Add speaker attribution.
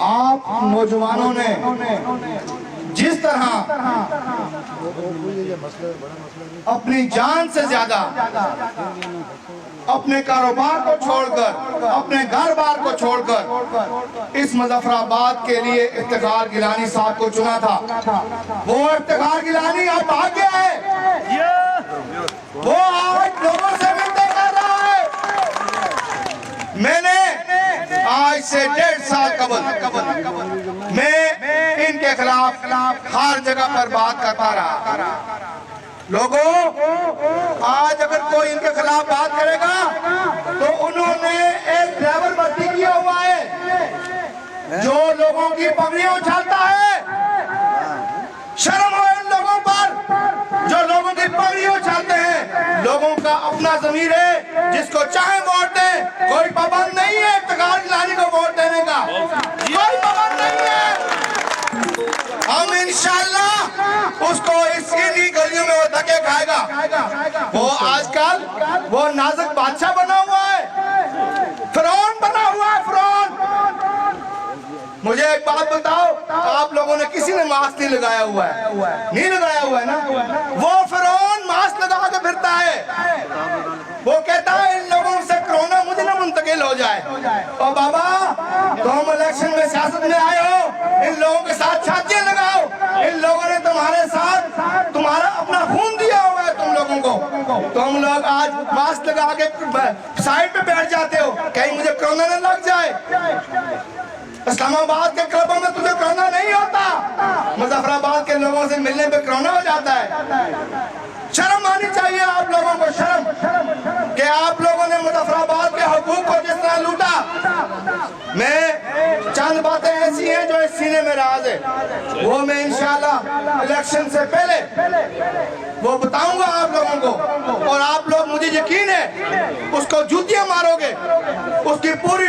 Speaker 1: आप नौजवानों ने जिस तरह अपनी जान से ज्यादा अपने कारोबार को छोड़कर, अपने घर बार को छोड़कर इस मुजफ्फराबाद के लिए इफ्तिखार गिलानी साहब को चुना था, वो इफ्तिखार गिलानी अब आ गया है। वो आज लोगों से मिलते कर रहा है। मैंने आज से 1.5 साल कबल मैं इनके खिलाफ हर जगह पर बात करता रहा। लोगों, आज अगर कोई इनके खिलाफ बात करेगा तो उन्होंने एक ड्राइवर भर्ती किया हुआ है जो लोगों की पगड़ियां उछालता है। शर्म हो इन लोगों पर जो लोगों की पगड़ियां उछालते हैं। लोगों का अपना ज़मीर है, जिसको चाहे वोट दे, कोई पाबंद नहीं है इफ्तिखार गिलानी को वोट देने का, कोई पाबंद नहीं है। हम इंशाअल्लाह उसको इन्हीं गलियों में वो धक्के खाएगा। वो आजकल वो नाजुक बादशाह बना हुआ है, फिरौन बना हुआ है, फिरौन। मुझे एक बात बताओ, आप लोगों ने किसी ने मास्क नहीं लगाया हुआ है? नहीं लगाया हुआ है ना? वो फिरौन मास्क लगा के फिरता है। वो कहता है इन लोगों से कोरोना मुझे ना मुंतकिल हो जाए। और बाबा, तुम इलेक्शन में सियासत में आए हो, इन लोगों के साथ छातियां लगाओ। इन लोगों ने तुम्हारे साथ तुम्हारा अपना खून दिया हुआ है तुम लोगों को। तुम लोग आज मास्क लगा के साइड पे बैठ जाते हो, कहीं मुझे कोरोना न लग जाए। इस्लामाबाद के क्लबों में तुझे कोरोना नहीं होता, मुजफ्फराबाद के लोगों से मिलने पे कोरोना हो जाता है। शर्म आनी चाहिए आप लोगों को, शर्म कि आप लोगों ने मुजफ्फराबाद के हुकूक को जिस तरह लूटा। मैं चंद बातें ऐसी हैं जो इस सीने में राज है, वो मैं इंशाल्लाह इलेक्शन से पहले वो बताऊंगा आप लोगों को। और आप लोग, मुझे यकीन है, उसको जूतियां मारोगे, उसकी पूरी